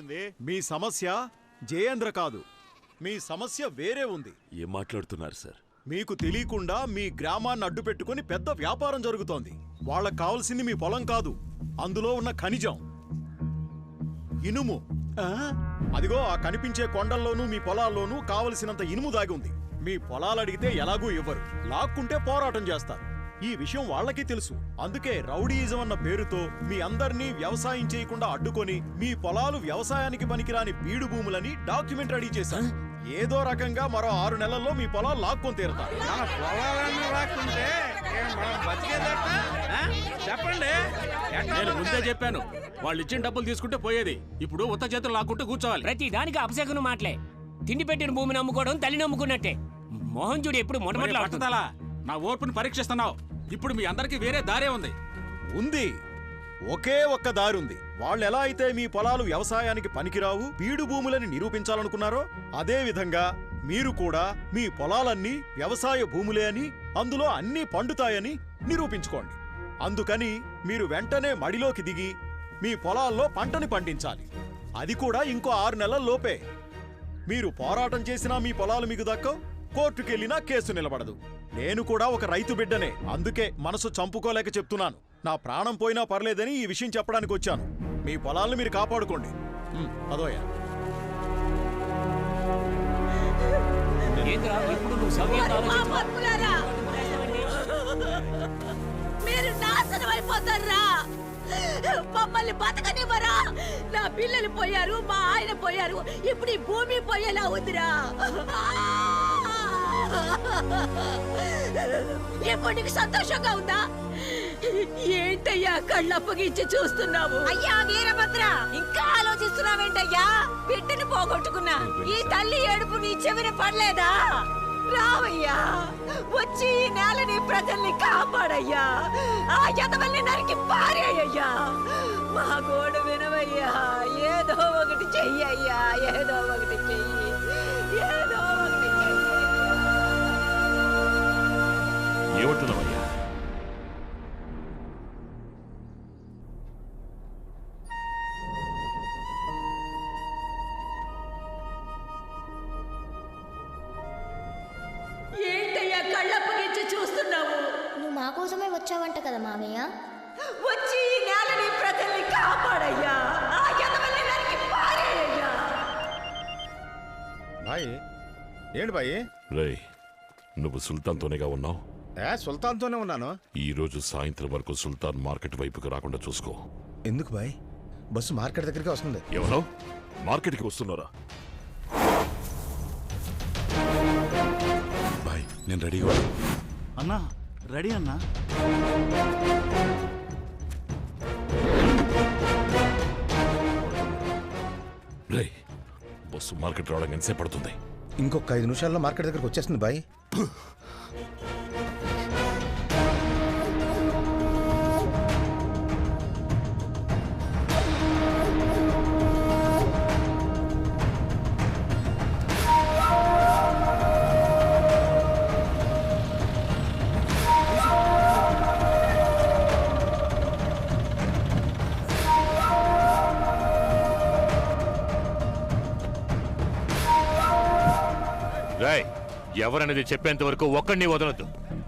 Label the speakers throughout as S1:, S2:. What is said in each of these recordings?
S1: ఏంటండి మీ సమస్య? జయేంద్ర కాదు, మీ సమస్య వేరే ఉంది.
S2: ఏం మాట్లాడుతున్నారు సార్?
S1: మీకు తెలియకుండా మీ గ్రామాన్ని అడ్డు పెట్టుకుని పెద్ద వ్యాపారం జరుగుతోంది. వాళ్ళకు కావాల్సింది మీ పొలం కాదు, అందులో ఉన్న ఖనిజం ఇనుము. అదిగో ఆ కనిపించే కొండల్లోనూ మీ పొలాల్లోనూ కావలసినంత ఇనుము దాగి ఉంది. మీ పొలాలు అడిగితే ఎలాగూ ఇవ్వరు, లాక్కుంటే పోరాటం చేస్తారు. ఈ విషయం వాళ్ళకి తెలుసు. అందుకే రౌడీయిజం అన్న పేరుతో మీ అందర్నీ వ్యవసాయం చేయకుండా అడ్డుకొని మీ పొలాలు వ్యవసాయానికి పనికిరాని బీడు భూములని డాక్యుమెంట్ రెడీ చేశారు. ఏదో రకంగా మరో 6 నెలల్లో మీ పొలాలు లాక్కొని తీరుతారు.
S3: చెప్పండి. నేను ముందే చెప్పాను, వాళ్ళు ఇచ్చిన డబ్బులు తీసుకుంటే పోయేది. ఇప్పుడు ఉత్త చేతులు లాక్కుంటూ కూర్చోవాలి.
S4: ప్రతి దానికి అపశకునం మాటలే. తిండి పెట్టిన భూమిని అమ్ముకోవడం తల్లి నమ్ముకున్నట్టే. మోహన్ చూడు ఎప్పుడు
S3: మొట్టమొదటి నా ఓర్పుని పరీక్షిస్తున్నావు. ఇప్పుడు మీ అందరికి వేరే దారే ఉంది.
S1: ఒకే ఒక్క దారుంది. వాళ్ళెలా అయితే మీ పొలాలు వ్యవసాయానికి పనికిరావు, బీడు భూములని నిరూపించాలనుకున్నారో అదే విధంగా మీరు కూడా మీ పొలాలన్నీ వ్యవసాయ భూములే అని, అందులో అన్నీ పండుతాయని నిరూపించుకోండి. అందుకని మీరు వెంటనే మడిలోకి దిగి మీ పొలాల్లో పంటని పండించాలి. అది కూడా ఇంకో 6 నెలల్లోపే. మీరు పోరాటం చేసినా మీ పొలాలు మీకు దక్కవు, కోర్టుకెళ్ళినా కేసు నిలబడదు. నేను కూడా ఒక రైతు బిడ్డనే, అందుకే మనసు చంపుకోలేక చెప్తున్నాను. నా ప్రాణం పోయినా పర్లేదని ఈ విషయం చెప్పడానికి వచ్చాను. మీ పొలాలను మీరు కాపాడుకోండి. అదోయా
S5: మీరు నాశనం అయిపోతారా? మమ్మల్ని బతకనివ్వరా? నా పిల్లలు పోయారు, మా ఆయన పోయారు, ఇప్పుడు ఈ భూమి పోయేలా ఉందిరా. ఇప్పుడు నీకు సంతోషంగా ఉందా? ఏంటయ్యా కళ్ళప్పగించి చూస్తున్నావు? అయ్యా వీరభద్ర, ఇంకా ఆలోచిస్తున్నావేంటయ్యా? బిడ్డని పోగొట్టుకున్నా ఈ తల్లి ఏడుపు నీ చెవిన పడలేదా? రావయ్యా, వచ్చి ఈ నేలని ప్రజల్ని కాపాడయ్యా. ఆ యదవల్ని నరికి పారేయ్యా. మా గోడు వినవయ్యా. ఏదో ఒకటి చెయ్యయ్యా, ఏదో ఒకటి చెయ్యి, ఏదో ఒకటి చెయ్యి.
S2: ఏమంటున్నావయ్యా?
S5: ఏంటయ్యా కళ్ళప్పగించి చూస్తున్నావు?
S6: నువ్వు మా కోసమే వచ్చావంట కదా మామయ్య.
S5: వచ్చి ఈ నేలని ప్రజల్ని కాపాడయ్యా. ఆ యదవల్ని నరికి పారేయ్యా.
S7: బాయ్ ఏంటి బాయ్?
S2: రేయ్, నువ్వు సుల్తాన్తోనేగా ఉన్నావు?
S7: సుల్తాన్తోనే ఉన్నాను.
S2: ఈ రోజు సాయంత్రం వరకు సుల్తాన్ మార్కెట్ వైపుకి రాకుండా చూసుకో.
S7: ఎందుకు బాయ్? బస్సు మార్కెట్ దగ్గరికి వస్తుంది.
S2: ఎవరో మార్కెట్కి వస్తున్నారా?
S8: బాయ్ నేను రెడీగా
S9: అన్నా. రెడీ అన్నా.
S2: రేయ్, బస్సు మార్కెట్ రావడానికి ఎంతసేపు పడుతుంది?
S7: ఇంకొక 5 నిమిషాల్లో మార్కెట్ దగ్గరికి వచ్చేస్తుంది బాయ్.
S2: ఎవరనేది చెప్పేంత వరకు ఒక్కడిని వదలొద్దు.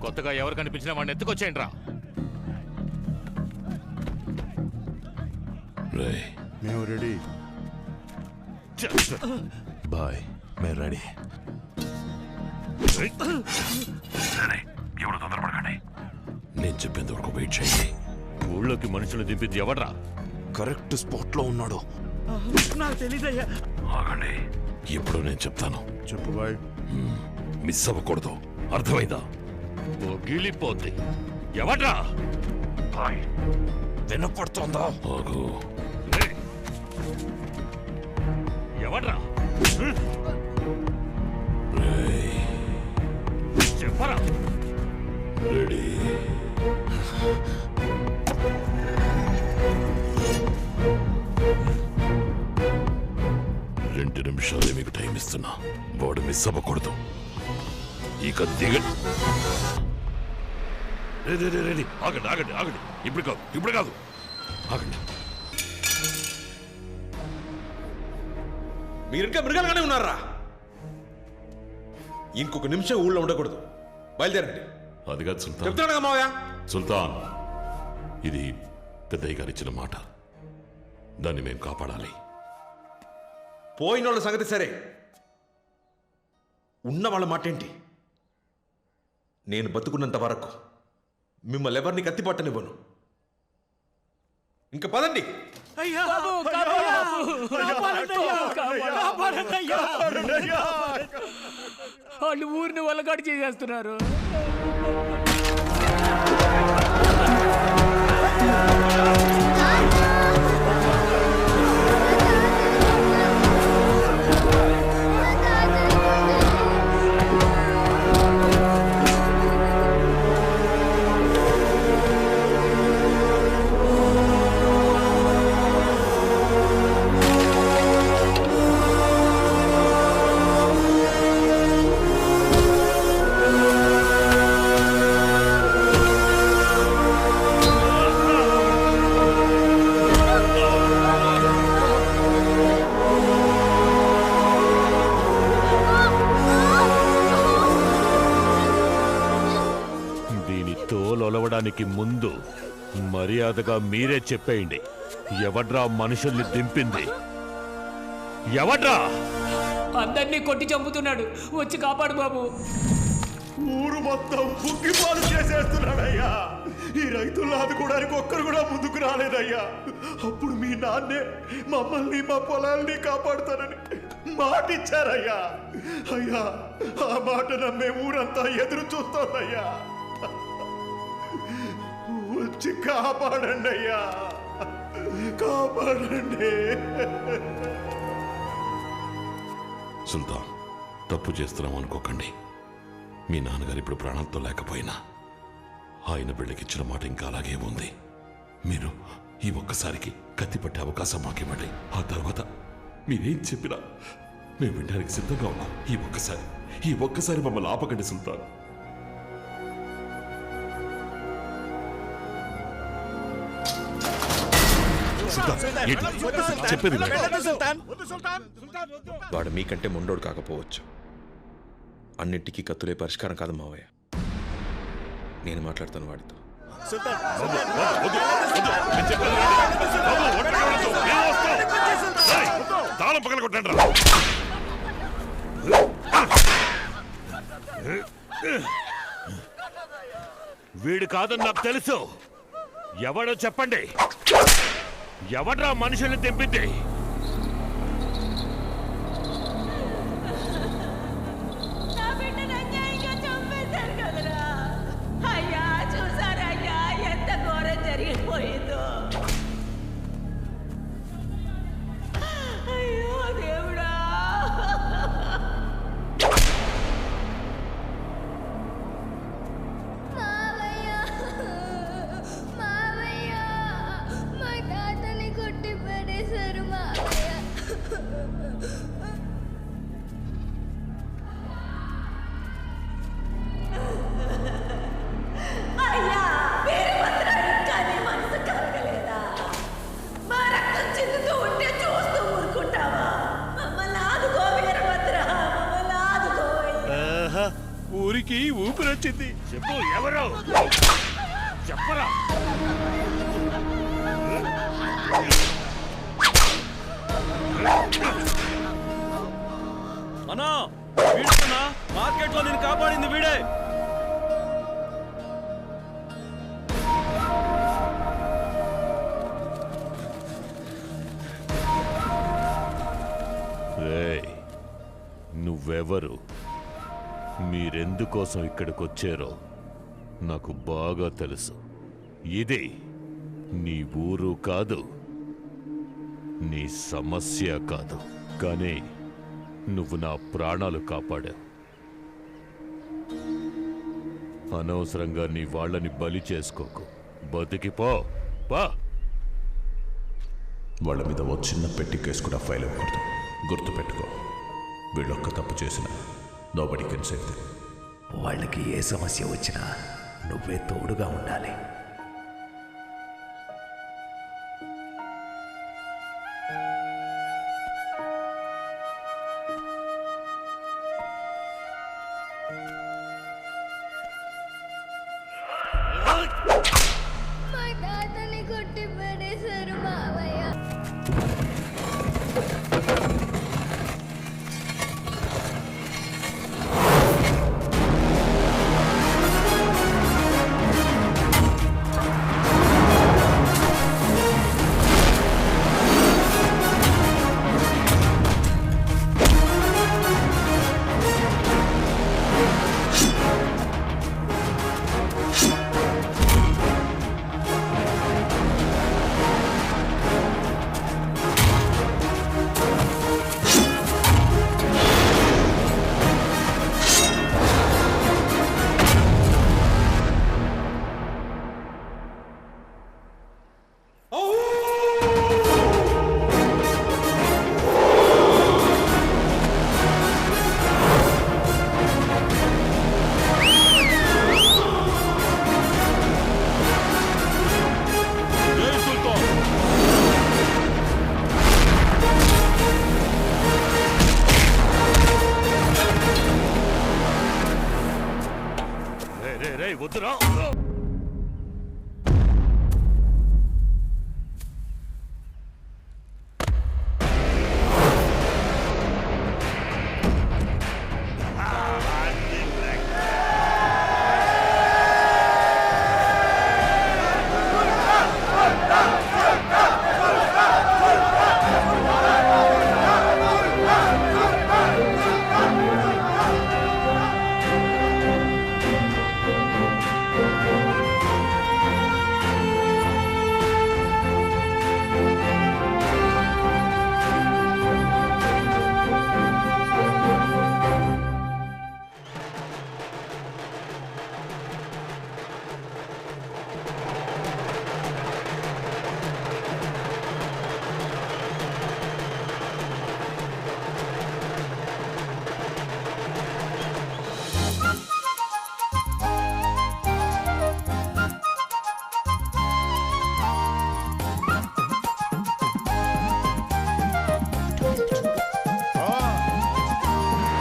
S2: కొత్తగా ఎవరు కనిపించినా వాడిని ఎత్తుకొచ్చేయండి రా.
S8: మేము రెడీ బాయ్. మేము రెడీ.
S2: ఎవరు తొందరపడకండి. నేను చెప్పేంత వరకు వెయిట్ చేయండి. ఊళ్ళోకి మనుషులు దింపింది ఎవడ్రా?
S8: కరెక్ట్ స్పాట్ లో ఉన్నాడు.
S9: నాకు తెలీదయ్యా.
S2: ఆగండి, ఇప్పుడు నేను చెప్తాను.
S8: చెప్పు బాయ్.
S2: మిస్ అవ్వకూడదు, అర్థమైందా? గిలిపోద్ది. ఎవడ్రా?
S8: వినపడుతోందా?
S2: ఆగు. ఎవడ్రా? చెప్పరా. రెడీ. 2 నిమిషాలే మీకు టైం ఇస్తున్నా. వాడు మిస్ అవ్వకూడదు. ఇక దిగండి. ఆగండి ఆగండి ఆగండి. ఇప్పుడు కాదు, ఇప్పుడు కాదు. ఆగండి.
S8: మీరు ఇంకా మృగాలుగానే ఉన్నారా? ఇంకొక నిమిషం ఊళ్ళో ఉండకూడదు. బయలుదేరండి.
S10: అది కాదు సుల్తాన్.
S8: చెప్తున్నాడు కదా మావయ్య.
S10: సుల్తాన్, ఇది పెద్దయ్య గారు ఇచ్చిన మాట. దాన్ని మేము కాపాడాలి.
S8: పోయిన వాళ్ళ సంగతి సరే, ఉన్న వాళ్ళ మాట ఏంటి? నేను బతుకున్నంత వరకు మిమ్మల్ని ఎవరిని కత్తిపట్టనివ్వను. ఇంకా పదండి.
S4: వాళ్ళు ఊరిని వల్లగాడు చేసేస్తున్నారు.
S2: తోలొలవడానికి ముందు మర్యాదగా మీరే చెప్పేయండి, ఎవడ్రా మనుషుల్ని దింపింది? ఎవడ్రా?
S4: అందరినీ కొట్టి చంపుతున్నాడు, వచ్చి కాపాడు బాబు.
S1: ఊరు మొత్తం బుగ్గిపాలు చేసేస్తున్నాడయ్యా. ఈ రైతులను ఆదుకోవడానికి ఒక్కరు కూడా ముందుకు రాలేదయ్యా. అప్పుడు మీ నాన్నే మమ్మల్ని మా పొలాల్ని కాపాడుతానని మాటిచ్చారయ్యా. అయ్యా, ఆ మాట నమ్మే ఊరంతా ఎదురు చూస్తోందయ్యా. వచ్చి కాపాడండి అయ్యా, కాపాడండి.
S10: సుల్తాన్, తప్పు చేస్తున్నాం అనుకోకండి. మీ నాన్నగారు ఇప్పుడు ప్రాణాలతో లేకపోయినా ఆయన బిళ్ళకిచ్చిన మాట ఇంకా అలాగే ఉంది. మీరు ఈ ఒక్కసారికి కత్తి పట్టే అవకాశం మాకివ్వండి. ఆ తర్వాత మీరేం చెప్పినా మేము వినడానికి సిద్ధంగా ఉన్నాం. ఈ ఒక్కసారి మమ్మల్ని ఆపకండి సుల్తాన్. చెప్పేది
S8: వాడు మీకంటే మొండోడు కాకపోవచ్చు, అన్నింటికీ కత్తులే పరిష్కారం కాదు మావయ్య. నేను మాట్లాడతాను వాడితో.
S10: తాళం పగలగొట్టండి.
S2: వీడు కాదని నాకు తెలుసు. ఎవడో చెప్పండి, ఎవడ్రా మనుషుల్ని తెంపింది?
S5: నా బిడ్డను అన్యాయంగా చంపేశారు కదరా. అయ్యా, చూసారయ్యా ఎంత ఘోరం జరిగిపోయిందో. అయ్యో దేవుడా.
S6: మావయ్య, మా తాతని కొట్టి పడేశారు మావయ్య.
S5: అయ్యా, వీరభద్ర, ఇంకా నీ మనసు కలగలేదా? మా రక్తం చిందుతూ ఉంటే చూస్తూ ఊరుకుంటావా? మమ్మల్ని ఆదుకో వీరభద్ర, మమ్మల్ని ఆదుకో.
S1: ఊరికి ఊపిరొచ్చింది.
S2: చెప్పు, ఎవరు? చెప్పరా?
S9: అన్నా, వీడన్నా మార్కెట్లో నేను కాపాడింది వీడే.
S2: రేయ్, నువ్వెవరు? మీరెందుకోసం ఇక్కడికొచ్చారో నాకు బాగా తెలుసు. ఇది నీ ఊరు కాదు, నీ సమస్య కాదు, కానీ నువ్వు నా ప్రాణాలు కాపాడావు. అనవసరంగా నీ వాళ్ళని బలి చేసుకోకు. బతికిపో, పా.
S8: వాళ్ళ మీద ఓ చిన్న పెట్టి కేసు కూడా ఫైల్ అవ్వకూడదు. గుర్తుపెట్టుకో, వీళ్ళొక్క తప్పు చేసిన నోబడీ కెన్ సేవ్ దెమ్.
S11: వాళ్ళకి ఏ సమస్య వచ్చినా నువ్వే తోడుగా ఉండాలి.
S6: కొట్టి పడేశారు మావయ్య.
S2: రే వద్దురా